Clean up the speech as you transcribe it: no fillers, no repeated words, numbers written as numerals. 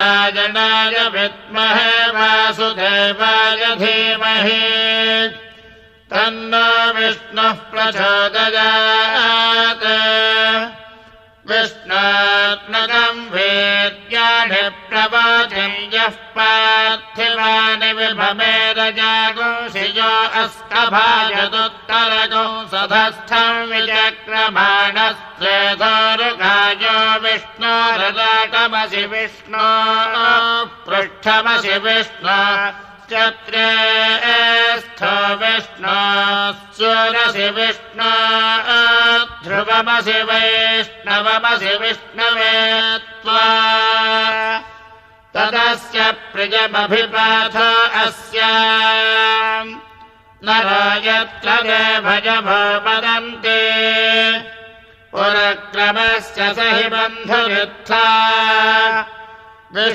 नारायणाय विद्महे वासुदेवाय धीमहि तन्नो विष्णुः प्रचोदयात् विष्णात्मकं वेद्यानि प्रवोचं यः पार्थिवानि विभवेदजागुंसियो अस्तभाजदुत्तरगो सधस्थं विचक्रमाणस्त्रेधोरुगायो विष्णोरलाटमसि विष्णो पृष्ठमसि विष्णो चत्रेस्थो विष्णो सूरसि विष्णो ध्रुवमसि वैष्णवमसि विष्णवे त्वा तदस्य प्रियमभिपाथ अस्य नरो यत्र देभजभो वदन्ति पुरक्रमस्य स हि बन्धुरित्था